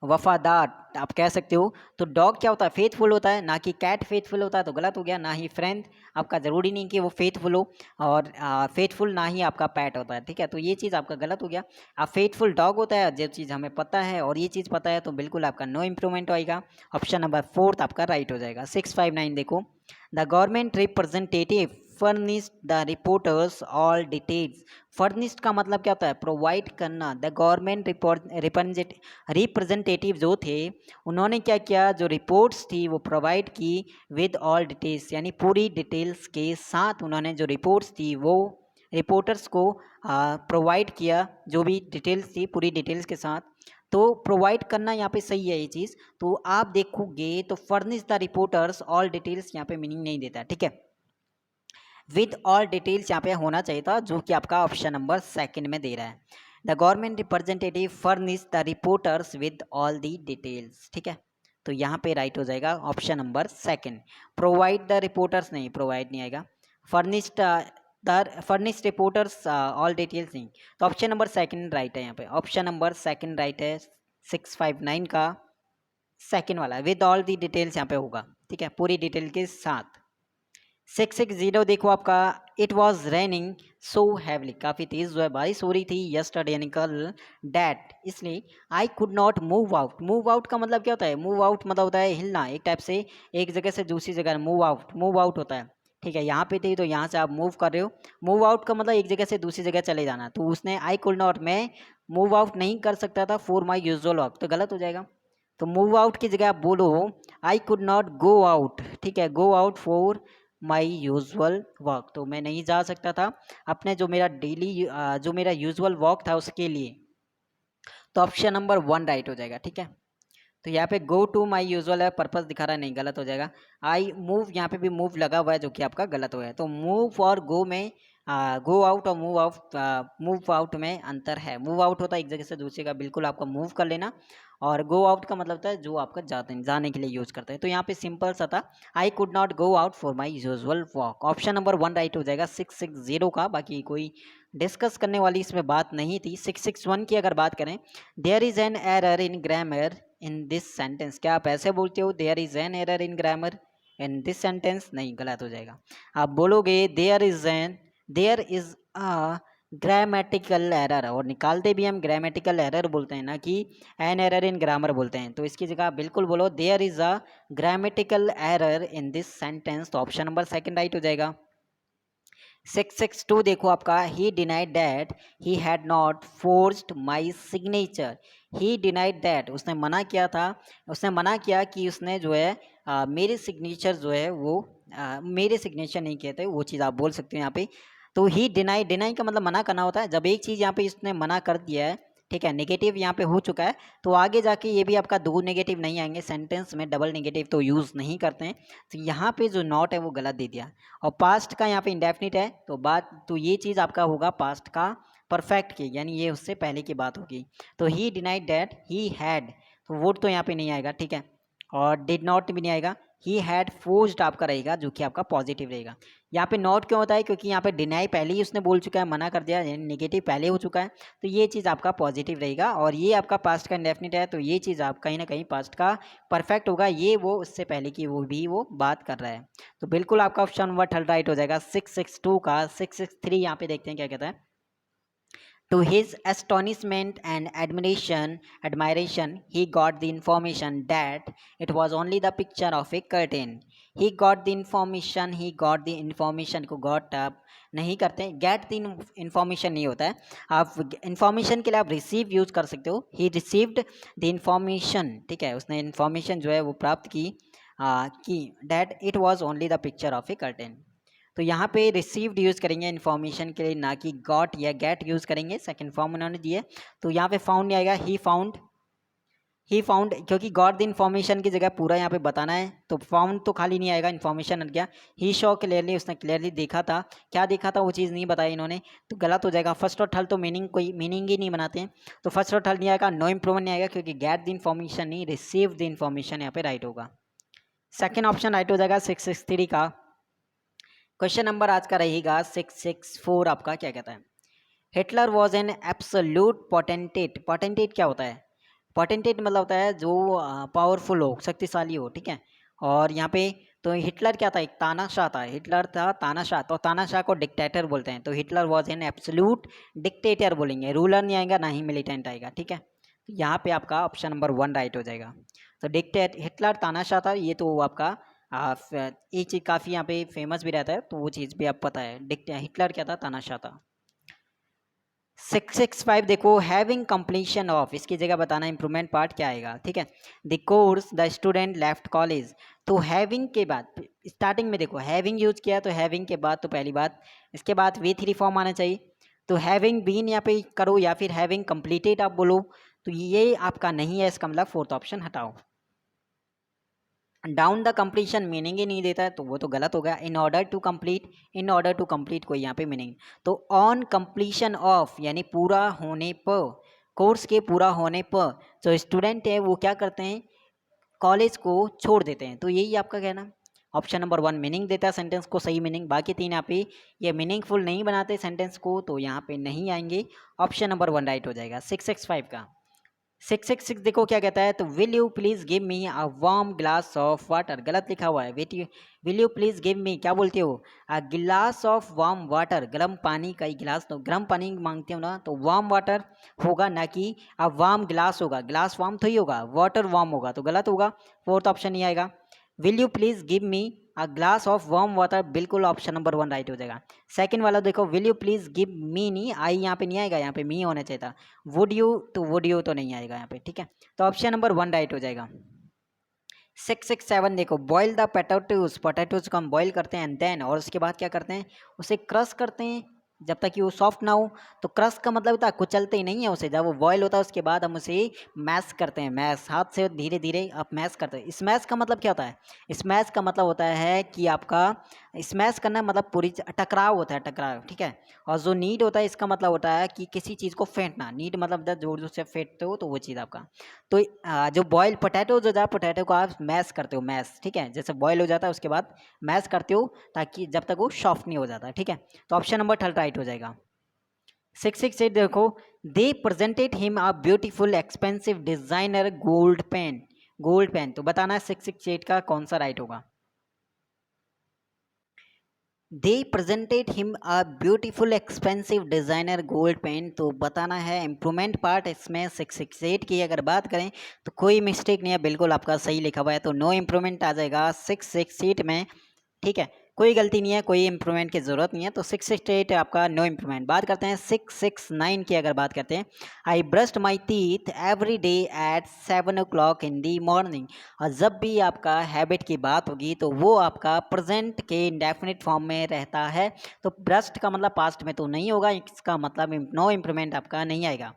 वफादार आप कह सकते हो। तो डॉग क्या होता है, फेथफुल होता है, ना कि कैट फेथफुल होता है, तो गलत हो गया। ना ही फ्रेंड आपका ज़रूरी नहीं कि वो फेथफुल हो, और फेथफुल ना ही आपका पैट होता है, ठीक है। तो ये चीज़ आपका गलत हो गया। आप फेथफुल डॉग होता है, जो चीज़ हमें पता है और ये चीज़ पता है, तो बिल्कुल आपका नो इम्प्रूवमेंट होएगा। ऑप्शन नंबर फोर्थ आपका राइट हो जाएगा। 659 देखो, the government representative furnished the reporters all details. Furnished का मतलब क्या होता है, प्रोवाइड करना। द गवर्नमेंट रिप्रेजेंटेटिव जो थे उन्होंने क्या किया, जो रिपोर्ट्स थी वो प्रोवाइड की विद ऑल डिटेल्स, यानी पूरी डिटेल्स के साथ उन्होंने जो रिपोर्ट्स थी वो रिपोर्टर्स को प्रोवाइड किया, जो भी डिटेल्स थी पूरी डिटेल्स के साथ। तो प्रोवाइड करना यहाँ पे सही है ये चीज़। तो आप देखोगे तो furnish the reporters all details यहाँ पे मीनिंग नहीं देता, ठीक है। विद ऑल डिटेल्स यहाँ पे होना चाहिए था, जो कि आपका ऑप्शन नंबर सेकंड में दे रहा है। The government representative furnish the reporters with all the details, ठीक है। तो यहाँ पे राइट हो जाएगा option number second. Provide the reporters नहीं, प्रोवाइड नहीं आएगा। Furnish the furnish reporters all details नहीं, तो ऑप्शन नंबर सेकंड राइट है यहाँ पे। ऑप्शन नंबर सेकंड राइट है 659 का सेकंड वाला, विद ऑल दी डिटेल्स यहाँ पे होगा, ठीक है, पूरी डिटेल के साथ। 660 देखो आपका, it was raining so heavily, काफ़ी तेज़ जो है बारिश हो रही थी यस्टरडे यानी कल, डैट इसलिए आई could not move out. Move out का मतलब क्या होता है, मूव आउट मतलब होता है हिलना, एक टाइप से एक जगह से दूसरी जगह मूव आउट होता है, ठीक है। यहाँ पे थी तो यहाँ से आप मूव कर रहे हो, मूव आउट का मतलब एक जगह से दूसरी जगह चले जाना। तो उसने आई कुड नॉट, मैं मूव आउट नहीं कर सकता था फॉर माई यूजुअल वर्क, तो गलत हो जाएगा। तो मूव आउट की जगह आप बोलो आई कुड नॉट गो आउट, ठीक है, go out for my usual work, तो मैं नहीं जा सकता था अपने जो मेरा डेली जो मेरा यूजुअल वर्क था उसके लिए। तो ऑप्शन नंबर वन राइट हो जाएगा, ठीक है। तो यहाँ पे गो टू माई यूजुअल है, पर्पस दिखा रहा है, नहीं, गलत हो जाएगा। आई मूव, यहाँ पे भी मूव लगा हुआ है जो कि आपका गलत हो गया। तो मूव और गो में गो आउट और मूव आउट में अंतर है। मूव आउट होता है एक जगह से दूसरी का, बिल्कुल आपका मूव कर लेना, और गो आउट का मतलब होता है जो आपका जाने के लिए यूज करते हैं। तो यहाँ पे सिंपल सा था, आई could not go out for my usual walk. Option number one right हो जाएगा 660 का। बाकी कोई डिस्कस करने वाली इसमें बात नहीं थी। 661 की अगर बात करें, there is an error in grammar in this sentence, क्या आप ऐसे बोलते हो there is an error in grammar in this sentence, नहीं, गलत हो जाएगा। आप बोलोगे there is a grammatical error, और निकालते भी हम ग्रामेटिकल एरर बोलते हैं ना कि एन एरर इन ग्रामर बोलते हैं। तो इसकी जगह आप बिल्कुल बोलो there is a grammatical error in this sentence, तो ऑप्शन नंबर सेकंड राइट हो जाएगा। 662 देखो आपका, he denied that he had not forced my signature. He denied that, उसने मना किया था, उसने मना किया कि उसने जो है मेरे सिग्नेचर जो है वो मेरे सिग्नेचर नहीं किए थे, वो चीज़ आप बोल सकते हो यहाँ पे। तो ही डिनाई का मतलब मना करना होता है, जब एक चीज़ यहाँ पे इसने मना कर दिया है, ठीक है, नेगेटिव यहाँ पे हो चुका है, तो आगे जाके ये भी आपका दो नेगेटिव नहीं आएंगे, सेंटेंस में डबल नेगेटिव तो यूज़ नहीं करते हैं। तो यहाँ पे जो नॉट है वो गलत दे दिया, और पास्ट का यहाँ पे इंडेफिनिट है, तो ये चीज़ आपका होगा पास्ट का परफेक्ट की, यानी ये उससे पहले की बात होगी। तो ही डिनाइड दैट ही हैड, तो वोट तो यहाँ पे नहीं आएगा, ठीक है, और डिड नॉट भी नहीं आएगा। ही हैड फोर्स्ड आपका रहेगा, जो कि आपका पॉजिटिव रहेगा। यहाँ पे नॉट क्यों होता है, क्योंकि यहाँ पे डिनाई पहले ही उसने बोल चुका है, मना कर दिया, यानी नेगेटिव पहले हो चुका है, तो ये चीज़ आपका पॉजिटिव रहेगा। और ये आपका पास्ट का इंडेफिनिट है, तो ये चीज़ आप कहीं ना कहीं पास्ट का परफेक्ट होगा, ये वो उससे पहले की वो बात कर रहा है। तो बिल्कुल आपका ऑप्शन नंबर थर्ड राइट हो जाएगा। 662 का 663 यहाँ पे देखते हैं क्या कहता है। To his astonishment and admiration, he got the information that it was only the picture of a curtain. He got the information को got up नहीं करते, get the information नहीं होता है। आप information के लिए आप receive यूज़ कर सकते हो। He received the information, ठीक है, उसने information जो है वो प्राप्त की that it was only the picture of a curtain। तो यहाँ पे रिसीव्ड यूज़ करेंगे इन्फॉर्मेशन के लिए, ना कि गॉट या गेट यूज़ करेंगे। सेकंड फॉर्म उन्होंने दिए, तो यहाँ पे फाउंड नहीं आएगा, ही फाउंड, क्योंकि गॉट द इन्फॉर्मेशन की जगह पूरा यहाँ पे बताना है, तो फाउंड तो खाली नहीं आएगा, इन्फॉर्मेशन हट गया। ही शो क्लियरली, उसने क्लियरली देखा था, क्या देखा था वो चीज़ नहीं बताई इन्होंने, तो गलत हो जाएगा। फर्स्ट और थर्ड तो कोई मीनिंग ही नहीं बनाते हैं, तो फर्स्ट और थर्ड नहीं आएगा। नो इम्प्रूवमेंट नहीं आएगा, क्योंकि गेट द इन्फॉर्मेशन नहीं, रिसीव द इन्फॉर्मेशन यहाँ पे राइट होगा। सेकेंड ऑप्शन राइट हो जाएगा 663 का। क्वेश्चन नंबर आज का रहेगा 664, आपका क्या कहता है। Hitler was an absolute potentate. Potentate क्या होता है, पोटेंटेट मतलब होता है जो पावरफुल हो, शक्तिशाली हो, ठीक है। और यहाँ पे तो हिटलर क्या था, एक तानाशाह था, हिटलर था तानाशाह, तो तानाशाह को डिक्टेटर बोलते हैं, तो Hitler was an absolute dictator बोलेंगे, रूलर नहीं आएगा ना ही मिलिटेंट आएगा, ठीक है। तो यहाँ पे आपका ऑप्शन नंबर 1 राइट हो जाएगा। तो हिटलर तानाशाह था, ये तो आपका ये चीज़ काफ़ी यहाँ पे फेमस भी रहता है, तो वो चीज़ भी आप पता है। हिटलर क्या था, तानाशाह था। 665 देखो, हैविंग कंप्लीशन ऑफ, इसकी जगह बताना इम्प्रूवमेंट पार्ट क्या आएगा, ठीक है। The course the student left college, तो हैविंग के बाद स्टार्टिंग में देखो हैविंग यूज किया, तो हैविंग के बाद तो पहली बात, इसके बाद V3 फॉर्म आना चाहिए, तो हैविंग बीन यहाँ पे करो या फिर हैविंग कंप्लीटेड आप बोलो, तो ये आपका नहीं है, इसका मतलब फोर्थ ऑप्शन हटाओ। डाउन द कंप्लीशन मीनिंग ही नहीं देता है, तो वो तो गलत हो गया। इन ऑर्डर टू कंप्लीट कोई यहाँ पे मीनिंग, तो ऑन कंप्लीशन ऑफ यानी पूरा होने पर, कोर्स के पूरा होने पर जो स्टूडेंट है वो क्या करते हैं, कॉलेज को छोड़ देते हैं, तो यही आपका कहना। ऑप्शन नंबर 1 मीनिंग देता है सेंटेंस को सही मीनिंग, बाकी 3 यहाँ पे ये मीनिंगफुल नहीं बनाते सेंटेंस को, तो यहाँ पे नहीं आएंगे। ऑप्शन नंबर 1 राइट हो जाएगा। 665 का 666 देखो क्या कहता है, तो will you please give me a warm glass of water, गलत लिखा हुआ है। Will you please give me, क्या बोलते हो, अ गिलास ऑफ वार्म वाटर, गर्म पानी का ही गिलास, तो गर्म पानी मांगते हो ना, तो वार्म वाटर होगा ना कि अ वार्म ग्लास होगा, ग्लास वार्म तो ही होगा, वाटर वार्म होगा, तो गलत होगा, फोर्थ ऑप्शन नहीं आएगा। Will you please give me a glass of warm water, बिल्कुल ऑप्शन नंबर 1 राइट हो जाएगा। सेकंड वाला देखो, will you please give me, नहीं आई यहाँ पे नहीं आएगा, यहाँ पे मी होना चाहिए था। वुड यू, तो वुड यू तो नहीं आएगा यहाँ पे, ठीक है। तो ऑप्शन नंबर 1 राइट हो जाएगा। 667 देखो, बॉयल द पोटैटोज को हम बॉयल करते हैं एंड देन, और उसके बाद क्या करते हैं, उसे क्रश करते हैं जब तक कि वो सॉफ्ट ना हो, तो क्रश का मतलब होता है कुचलते ही नहीं है उसे, जब वो बॉयल होता है उसके बाद हम उसे मैश करते हैं, मैश हाथ से धीरे धीरे आप मैश करते हैं। स्मैश का मतलब क्या होता है, स्मैश का मतलब होता है कि आपका स्मैश करना मतलब पूरी टकराव होता है, टकराव, ठीक है। और जो नीड होता है इसका मतलब होता है कि किसी चीज़ को फेंटना, नीड मतलब जोर जोर से फेंटते हो, तो वो चीज़ आपका। तो जो बॉयल पोटैटो जो था, पोटैटो को आप मैश करते हो, मैश, ठीक है, जैसे बॉयल हो जाता है उसके बाद मैश करते हो, ताकि जब तक वो सॉफ्ट नहीं हो जाता, ठीक है। तो ऑप्शन नंबर 3 राइट हो जाएगा। 668 देखो, they presented him a beautiful expensive designer gold pen, तो बताना 668 का कौन सा राइट होगा। They presented him a beautiful expensive designer gold pen, तो बताना है इम्प्रूवमेंट पार्ट इसमें। 668 की अगर बात करें तो कोई मिस्टेक नहीं है, बिल्कुल आपका सही लिखा हुआ है, तो नो इम्प्रूवमेंट आ जाएगा 668 में, ठीक है, कोई गलती नहीं है, कोई इम्प्रूवमेंट की ज़रूरत नहीं है, तो 668 आपका नो इम्प्रूवमेंट। बात करते हैं 669 की अगर बात करते हैं, I brushed my teeth every day at 7 o'clock in the morning, और जब भी आपका हैबिट की बात होगी तो वो आपका प्रेजेंट के इंडेफिनिट फॉर्म में रहता है, तो ब्रश्ड का मतलब पास्ट में तो नहीं होगा, इसका मतलब नो इम्प्रूवमेंट आपका नहीं आएगा।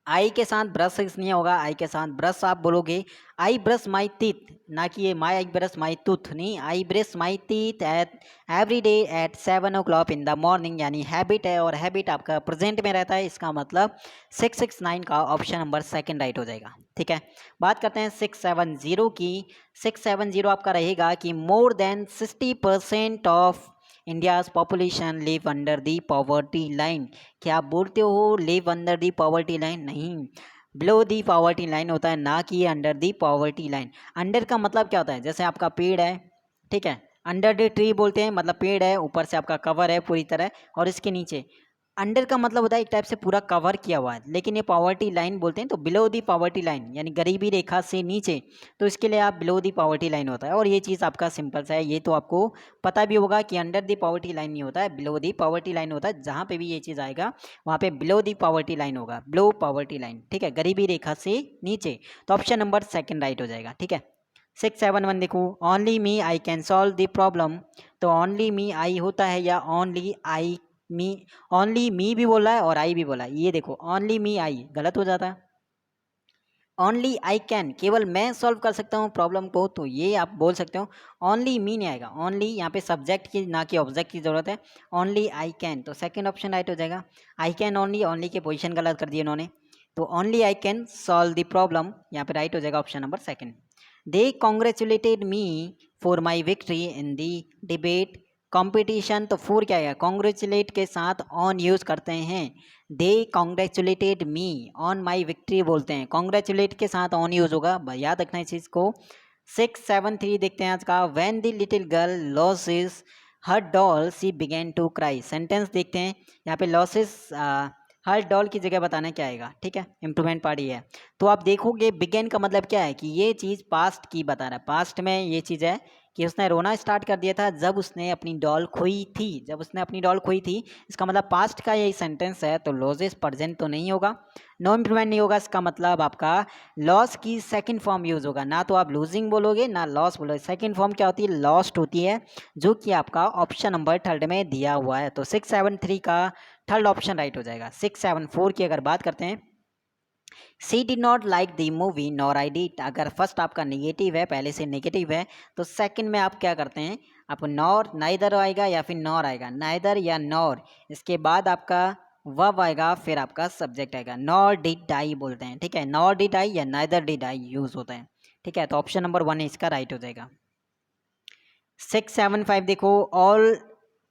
आई के साथ ब्रश नहीं होगा, आई के साथ ब्रश आप बोलोगे आई ब्रश माई टीथ, ना कि ये माई आई ब्रश माई टूथ, नहीं, I brush my teeth at every day at 7 o'clock in the morning, यानी हैबिट है और हैबिट आपका प्रेजेंट में रहता है, इसका मतलब 669 का ऑप्शन नंबर सेकंड राइट हो जाएगा। ठीक है, बात करते हैं 670 की। 670 आपका रहेगा कि more than 60% of India's population live under the poverty line. क्या आप बोलते हो live under the poverty line? नहीं, बिलो दी पॉवर्टी लाइन होता है, ना कि under the poverty line. Under का मतलब क्या होता है, जैसे आपका पेड़ है, ठीक है, अंडर द ट्री बोलते हैं, मतलब पेड़ है, ऊपर से आपका कवर है पूरी तरह, और इसके नीचे अंडर का मतलब होता है एक टाइप से पूरा कवर किया हुआ है, लेकिन ये पॉवर्टी लाइन बोलते हैं, तो बिलो दी पॉवर्टी लाइन यानी गरीबी रेखा से नीचे, तो इसके लिए आप बिलो दी पॉवर्टी लाइन होता है। और ये चीज़ आपका सिंपल सा है, ये तो आपको पता भी होगा कि अंडर दी पॉवर्टी लाइन नहीं होता है, बिलो दी पॉवर्टी लाइन होता है। जहाँ पे भी ये चीज़ आएगा वहाँ पे बिलो दी पॉवर्टी लाइन होगा, बिलो पॉवर्टी लाइन, ठीक है, गरीबी रेखा से नीचे। तो ऑप्शन नंबर सेकंड राइट हो जाएगा। ठीक है, 671 देखो, only me I can solve the problem. तो ओनली मी आई होता है या only I me? Only me भी बोला है और आई भी बोला है, ये देखो ओनली मी आई गलत हो जाता है। ओनली आई कैन, केवल मैं सॉल्व कर सकता हूँ प्रॉब्लम को, तो ये आप बोल सकते हो। ओनली मी नहीं आएगा, ओनली यहाँ पे सब्जेक्ट की ना कि ऑब्जेक्ट की ज़रूरत है। ओनली आई कैन, तो सेकंड ऑप्शन राइट हो जाएगा। आई कैन ओनली, ओनली के पोजीशन गलत कर दिए उन्होंने, तो only I can solve the problem, यहाँ पे राइट हो जाएगा option number second. They congratulated me for my victory in the debate competition, तो फोर क्या है, कॉन्ग्रेचुलेट के साथ ऑन यूज़ करते हैं। They congratulated me on my victory बोलते हैं, कॉन्ग्रेचुलेट के साथ ऑन यूज़ होगा, याद रखना इस चीज़ को। 673 देखते हैं आज का। When the little girl loses her doll she began to cry, sentence देखते हैं यहाँ पे। लॉसेस हर डॉल की जगह बताना क्या आएगा, ठीक है, इंप्रूवमेंट पार्टी है। तो आप देखोगे बिगेन का मतलब क्या है कि ये चीज़ पास्ट की बता रहा है, पास्ट में ये चीज़ है कि उसने रोना स्टार्ट कर दिया था जब उसने अपनी डॉल खोई थी, जब उसने अपनी डॉल खोई थी, इसका मतलब पास्ट का यही सेंटेंस है, तो लॉसेस प्रेजेंट तो नहीं होगा, नो इम्प्रूवमेंट नहीं होगा, इसका मतलब आपका लॉस की सेकंड फॉर्म यूज़ होगा, ना तो आप लूजिंग बोलोगे ना लॉस बोलोगे। सेकंड फॉर्म क्या होती है, लॉस्ट होती है, जो कि आपका ऑप्शन नंबर थर्ड में दिया हुआ है। तो 673 का थर्ड ऑप्शन राइट हो जाएगा। 674 की अगर बात करते हैं, she did not like the movie nor I did, अगर फर्स्ट आपका नेगेटिव है, पहले से नेगेटिव है, तो सेकंड में आप क्या करते हैं, आपको नॉर नाइदर आएगा या फिर नॉर आएगा, नाइदर या नॉर, इसके बाद आपका वर्ब आएगा, फिर आपका सब्जेक्ट आएगा, नॉर डिड आई बोलते हैं, ठीक है, नॉर डिड आई या नाइदर डिड आई यूज होता है, ठीक है, तो ऑप्शन नंबर 1 इसका राइट हो जाएगा। 675 देखो, all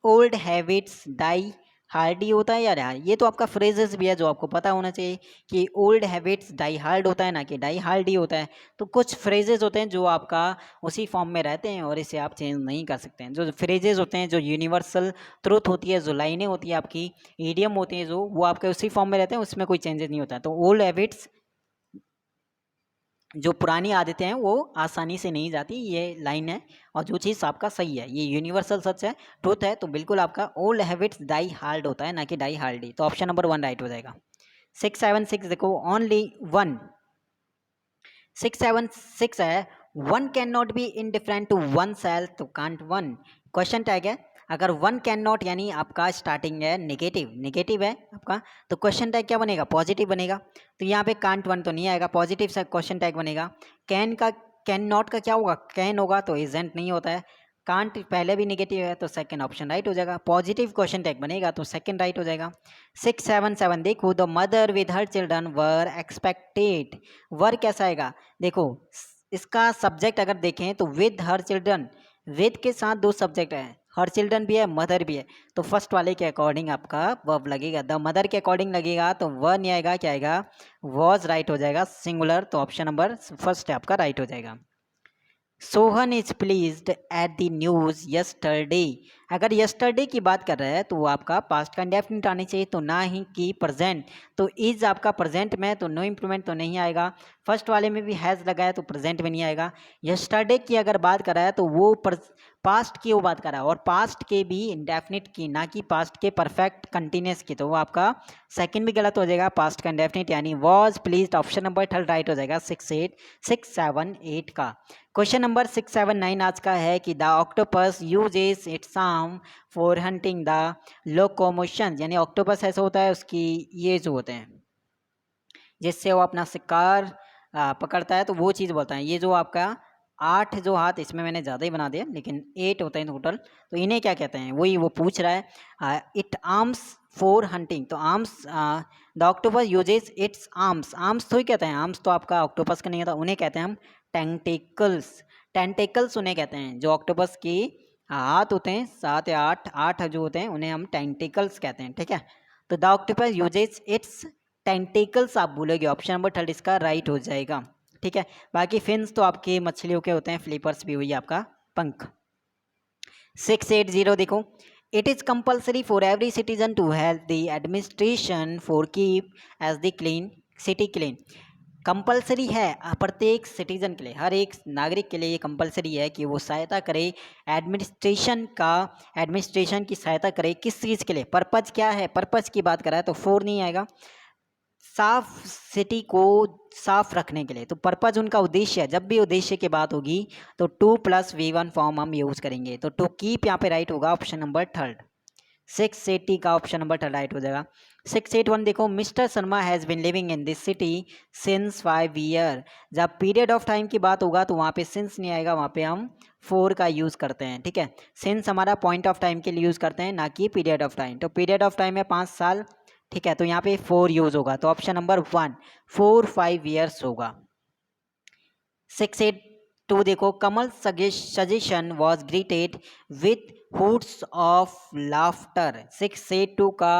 old habits die hardy होता है यार, ये तो आपका फ्रेजेस भी है जो आपको पता होना चाहिए कि ओल्ड हैबिट्स डाई हार्ड होता है ना कि डाई हार्डी होता है। तो कुछ फ्रेजेस होते हैं जो आपका उसी फॉर्म में रहते हैं और इसे आप चेंज नहीं कर सकते हैं। जो फ्रेजेस होते हैं, जो यूनिवर्सल ट्रुथ होती है, जो लाइनें होती है आपकी, ईडियम होती हैं जो, वो आपके उसी फॉर्म में रहते हैं, उसमें कोई चेंजेस नहीं होता है। तो ओल्ड हैबिट्स, जो पुरानी आदतें हैं वो आसानी से नहीं जाती, ये लाइन है। और जो चीज़ आपका सही है, ये यूनिवर्सल सच है, ट्रूथ है, तो बिल्कुल आपका ओल्ड हैबिट्स डाई हार्ड होता है, ना कि डाई हार्डी। तो ऑप्शन नंबर 1 राइट हो जाएगा। 676 देखो, ओनली वन, 676 है, one can not be indifferent to oneself, तो कांट वन, क्वेश्चन टैग है। अगर वन कैन नॉट यानी आपका स्टार्टिंग है नेगेटिव, नेगेटिव है आपका, तो क्वेश्चन टैग क्या बनेगा, पॉजिटिव बनेगा। तो यहाँ पे कांट वन तो नहीं आएगा, पॉजिटिव से क्वेश्चन टैग बनेगा। कैन का, कैन नॉट का क्या होगा, कैन होगा, तो इजेंट नहीं होता है। कांट पहले भी नेगेटिव है, तो सेकंड ऑप्शन राइट हो जाएगा। पॉजिटिव क्वेश्चन टैग बनेगा तो सेकंड राइट हो जाएगा। 677 देखो, the mother with her children were expected, were कैसा आएगा, देखो इसका सब्जेक्ट अगर देखें तो विद हर चिल्ड्रन, विद के साथ दो सब्जेक्ट है, हर चिल्ड्रन भी है, मदर भी है, तो फर्स्ट वाले के अकॉर्डिंग आपका वर्ब लगेगा। द मदर के अकॉर्डिंग लगेगा तो वर नहीं आएगा, क्या आएगा, वॉज राइट हो जाएगा, सिंगुलर, तो ऑप्शन नंबर फर्स्ट है आपका राइट हो जाएगा। Sohan is pleased at the news yesterday, अगर यस्टरडे की बात कर रहे हैं तो वो आपका पास्ट का इंडेफिनिट आनी चाहिए, तो ना ही कि प्रेजेंट, तो इज आपका प्रेजेंट में, तो नो इम्प्रूवमेंट तो नहीं आएगा। फर्स्ट वाले में भी हैज़ लगाया तो प्रेजेंट में नहीं आएगा। यस्टरडे की अगर बात कर रहा है तो वो पास्ट की वो बात कर रहा है, और पास्ट के भी इंडेफिनिट की, ना कि पास्ट के परफेक्ट कंटिन्यूस की, तो वो आपका सेकंड भी गलत हो जाएगा, पास्ट का इंडेफिनिट यानी was pleased, option number third right हो जाएगा। 678 का। क्वेश्चन नंबर 679 आज का है कि the octopus uses it's arm for hunting the locomotion, यानी ऑक्टोपस ऐसा होता है उसकी ये जो होते हैं जिससे वो अपना शिकार पकड़ता है, तो वो चीज़ बोलता है। ये जो आपका 8 जो हाथ, इसमें मैंने ज़्यादा ही बना दिया, लेकिन 8 होते हैं टोटल, तो इन्हें क्या कहते हैं, वही वो पूछ रहा है। इट आर्म्स फॉर हंटिंग, तो arms, the octopus uses it's arms, arms तो ही कहते हैं, आर्म्स तो आपका ऑक्टोपस का नहीं होता, उन्हें कहते हैं हम टेंटिकल्स। टेंटिकल्स उन्हें कहते हैं जो ऑक्टोपस की हाथ होते हैं, 7 या 8 जो होते हैं, उन्हें हम टेंटिकल्स कहते हैं, ठीक है। तो the octopus uses it's tentacles आप बोलोगे, ऑप्शन नंबर 3 इसका राइट हो जाएगा, ठीक है। बाकी फिन्स तो आपके मछलियों के होते हैं, फ्लिपर्स भी हुई आपका पंख। 680 देखो, it is compulsory for every citizen to help the administration for keep as the clean city clean. Compulsory है प्रत्येक सिटीजन के लिए, हर एक नागरिक के लिए ये कंपलसरी है कि वो सहायता करे एडमिनिस्ट्रेशन की सहायता करे। किस चीज़ के लिए, पर्पज क्या है, पर्पज की बात करा है तो 4 नहीं आएगा। साफ सिटी को साफ रखने के लिए, तो पर्पज उनका उद्देश्य है। जब भी उद्देश्य की बात होगी तो 2+V1 फॉर्म हम यूज़ करेंगे, तो टू कीप यहाँ पे राइट होगा ऑप्शन नंबर 3। 680 का ऑप्शन नंबर 3 राइट हो जाएगा। 681 देखो, mister Sharma has been living in this city since 5 year. जब पीरियड ऑफ टाइम की बात होगा तो वहाँ पे सिंस नहीं आएगा, वहाँ पे हम 4 का यूज़ करते हैं, ठीक है। सिंस हमारा पॉइंट ऑफ टाइम के लिए यूज़ करते हैं, ना कि पीरियड ऑफ टाइम। तो पीरियड ऑफ टाइम है 5 साल, ठीक है, तो यहाँ पे 4 यूज़ होगा, तो ऑप्शन नंबर 1 4-5 ईयर्स होगा। 682 देखो, Kamal suggestion was greeted with hoods of laughter. 682 का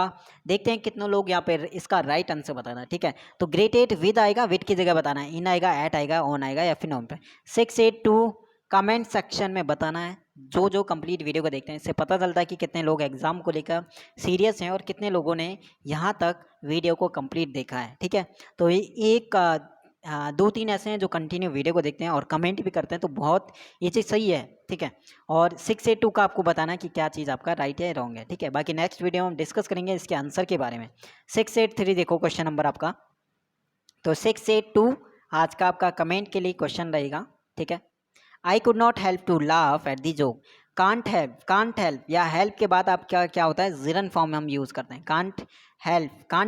देखते हैं कितने लोग यहाँ पे इसका राइट आंसर बताना, ठीक है। तो ग्रेटेड विद आएगा, विद की जगह बताना है, इन आएगा, एट आएगा, ऑन आएगा या फिर नॉन पे। 682 कमेंट सेक्शन में बताना है। जो कंप्लीट वीडियो को देखते हैं इससे पता चलता है कि कितने लोग एग्जाम को लेकर सीरियस हैं और कितने लोगों ने यहाँ तक वीडियो को कंप्लीट देखा है, ठीक है। तो एक 2-3 ऐसे हैं जो कंटिन्यू वीडियो को देखते हैं और कमेंट भी करते हैं, तो बहुत ये चीज़ सही है, ठीक है। और 682 का आपको बताना है कि क्या चीज़ आपका राइट है रॉन्ग है, ठीक है। बाकी नेक्स्ट वीडियो में हम डिस्कस करेंगे इसके आंसर के बारे में। 683 देखो क्वेश्चन नंबर आपका, तो 682 आज का आपका कमेंट के लिए क्वेश्चन रहेगा, ठीक है। I could not help to laugh at the joke. Can't help या हेल्प के बाद आप क्या होता है, जिरन फॉर्म में हम यूज़ करते हैं। कांट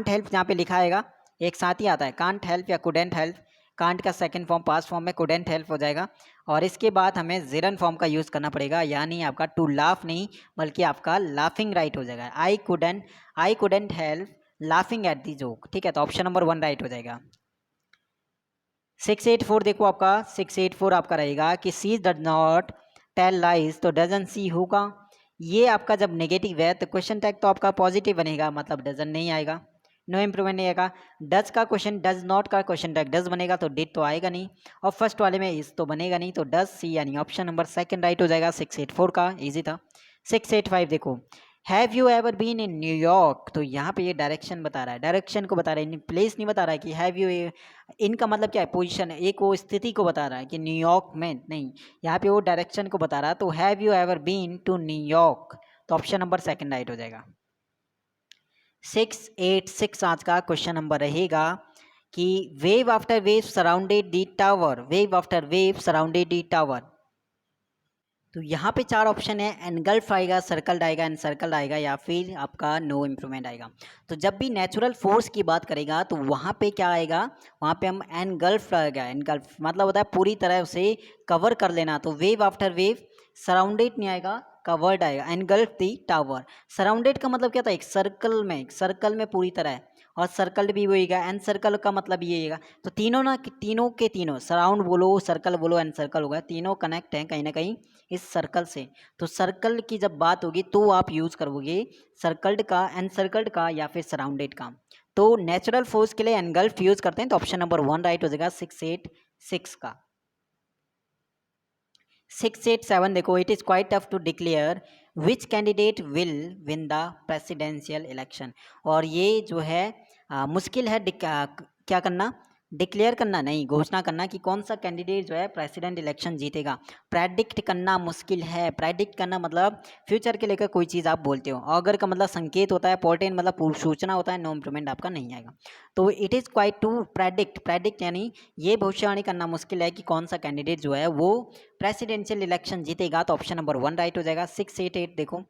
हेल्प यहाँ पे लिखा आएगा, एक साथ ही आता है, कांट हेल्प या कुडेंट हेल्प। कांट का सेकंड फॉर्म पास्ट फॉर्म में कुडेंट हेल्प हो जाएगा, और इसके बाद हमें जिरन फॉर्म का यूज़ करना पड़ेगा, यानी आपका टू लाफ नहीं बल्कि आपका लाफिंग राइट हो जाएगा। I couldn't help laughing at the joke, ठीक है, तो ऑप्शन नंबर 1 राइट हो जाएगा। 684 देखो आपका, 684 आपका रहेगा कि सी डज नॉट टेल लाइज, तो डजन सी होगा। ये आपका जब नेगेटिव है तो क्वेश्चन टैग तो आपका पॉजिटिव बनेगा, मतलब डजन नहीं आएगा, नो इम्प्रूवमेंट नहीं आएगा। डज का क्वेश्चन, डज नॉट का क्वेश्चन टैग डज बनेगा तो डिड तो आएगा नहीं, और फर्स्ट वाले में इस तो बनेगा नहीं, तो डज सी यानी ऑप्शन नंबर 2 राइट हो जाएगा। 684 का इजी था। 685 देखो, have you ever been in New York, तो यहाँ पे ये डायरेक्शन बता रहा है, डायरेक्शन को बता रहा है, प्लेस नहीं बता रहा है कि हैव यू। इनका मतलब क्या है, पोजीशन है, एक वो स्थिति को बता रहा है कि न्यूयॉर्क में नहीं, यहाँ पे वो डायरेक्शन को बता रहा है। तो have you ever been to New York, तो ऑप्शन नंबर 2 राइट हो जाएगा। 686 आज का क्वेश्चन नंबर रहेगा कि wave after wave surrounded the tower, wave after wave surrounded the tower. तो यहाँ पे 4 ऑप्शन है, एनगल्फ आएगा, सर्कल्ड आएगा, एनसर्कल्ड आएगा, या फिर आपका नो इम्प्रूवमेंट आएगा। तो जब भी नेचुरल फोर्स की बात करेगा तो वहाँ पे क्या आएगा, वहाँ पे हम एनगल्फ आएगा। एनगल्फ मतलब होता है पूरी तरह उसे कवर कर लेना, तो वेव आफ्टर वेव सराउंडेड नहीं आएगा, कवर्ड आएगा। एनगल्फ दी टावर, सराउंडेड का मतलब क्या था, एक सर्कल में पूरी तरह है, और सर्कल भी होएगा। एन सर्कल का मतलब ये होगा, तो तीनों के तीनों, सराउंड बोलो, सर्कल बोलो, एन सर्कल होगा, तीनों कनेक्ट हैं कहीं ना कहीं इस सर्कल से। तो सर्कल की जब बात होगी तो आप यूज़ करोगे सर्कल्ड का, एनसर्कल्ड का, या फिर सराउंडेड का। तो नेचुरल फोर्स के लिए एनगल्फ यूज़ करते हैं, तो ऑप्शन नंबर 1 राइट हो जाएगा 686 का। 687 देखो, it is quite tough to declare which candidate will win the presidential election. और ये जो है मुश्किल है क्या करना, डिक्लेयर करना नहीं, घोषणा करना कि कौन सा कैंडिडेट जो है प्रेसिडेंट इलेक्शन जीतेगा। प्रेडिक्ट करना मुश्किल है। प्रेडिक्ट करना मतलब फ्यूचर के लेकर कोई चीज़ आप बोलते हो, अगर का मतलब संकेत होता है, पोर्टेन मतलब पूर्व सूचना होता है, नो इम्प्रूवमेंट आपका नहीं आएगा। तो it is quite to predict यानी ये भविष्यवाणी करना मुश्किल है कि कौन सा कैंडिडेट जो है वो प्रेसिडेंशियल इलेक्शन जीतेगा, तो ऑप्शन नंबर 1 राइट हो जाएगा। 688 देखो,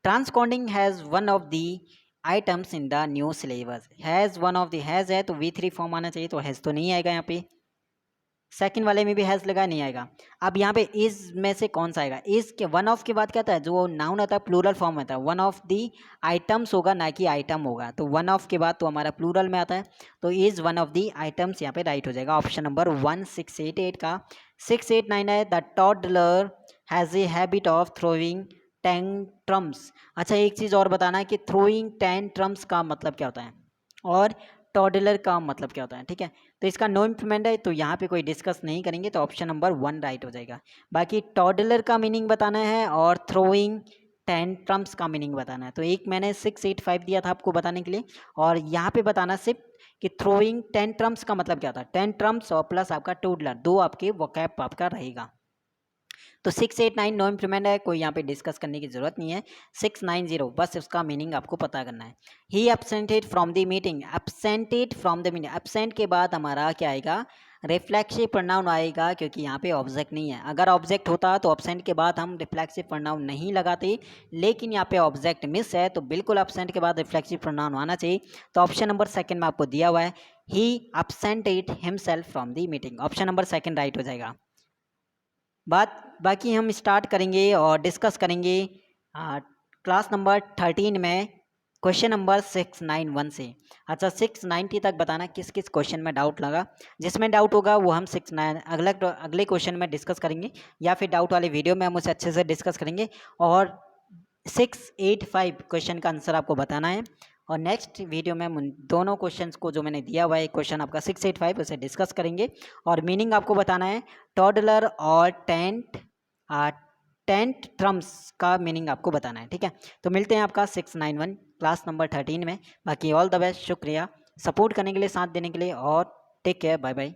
transcoding has one of the items in the new syllabus. Has one of the has है तो V3 फॉर्म आना चाहिए, तो हैज़ तो नहीं आएगा यहाँ पे। सेकंड वाले में भी हैज़ लगा, नहीं आएगा। अब यहाँ पे इज में से कौन सा आएगा? इज के वन ऑफ के बाद क्या आता है, जो नाउन आता है प्लूरल फॉर्म में आता है, वन ऑफ दी आइटम्स होगा, ना कि आइटम होगा। तो वन ऑफ के बाद तो हमारा प्लूरल में आता है, तो is one of the items यहाँ पे राइट हो जाएगा। ऑप्शन नंबर 1688 का। 689 है the toddler has a habit of throwing tantrums. अच्छा, एक चीज़ और बताना है कि थ्रोइंग टेंट्रम्स का मतलब क्या होता है और टॉडलर का मतलब क्या होता है, ठीक है। तो इसका नो इम्प्लीमेंट है, तो यहाँ पे कोई डिस्कस नहीं करेंगे, तो ऑप्शन नंबर 1 राइट हो जाएगा। बाकी टॉडलर का मीनिंग बताना है और थ्रोइंग टेंट्रम्स का मीनिंग बताना है। तो एक मैंने 685 दिया था आपको बताने के लिए, और यहाँ पे बताना सिर्फ कि थ्रोइंग टेंट्रम्स का मतलब क्या होता है। टेंट्रम्स और प्लस आपका टोडलर, दो आपके वोकैब आपका रहेगा। तो 689 नो इम्प्लीमेंट है, कोई यहाँ पे डिस्कस करने की जरूरत नहीं है। 690 बस उसका मीनिंग आपको पता करना है। He absented from the meeting. Absented from the meeting, absent के बाद हमारा क्या आएगा, रिफ्लेक्सिव प्रोनाउन आएगा, क्योंकि यहाँ पे ऑब्जेक्ट नहीं है। अगर ऑब्जेक्ट होता तो एब्सेंट के बाद हम रिफ्लेक्सिव प्रोनाउन नहीं लगाते, लेकिन यहाँ पे ऑब्जेक्ट मिस है, तो बिल्कुल एब्सेंट के बाद रिफ्लेक्सिव प्रोनाउन आना चाहिए। तो ऑप्शन नंबर सेकंड में आपको दिया हुआ है, he absented himself from the meeting. Option number second right हो जाएगा। बाकी हम स्टार्ट करेंगे और डिस्कस करेंगे क्लास नंबर 13 में क्वेश्चन नंबर 691 से। अच्छा, 690 तक बताना किस किस क्वेश्चन में डाउट लगा। जिसमें डाउट होगा वो हम 69 अगले क्वेश्चन में डिस्कस करेंगे, या फिर डाउट वाले वीडियो में हम उसे अच्छे से डिस्कस करेंगे। और 685 क्वेश्चन का आंसर आपको बताना है, और नेक्स्ट वीडियो में उन दोनों क्वेश्चंस को जो मैंने दिया हुआ है, क्वेश्चन आपका 685 उसे डिस्कस करेंगे, और मीनिंग आपको बताना है। टॉडलर और टेंट ट्रम्स का मीनिंग आपको बताना है, ठीक है। तो मिलते हैं आपका 691 क्लास नंबर 13 में। बाकी ऑल द बेस्ट, शुक्रिया सपोर्ट करने के लिए, साथ देने के लिए, और टेक केयर, बाय बाय।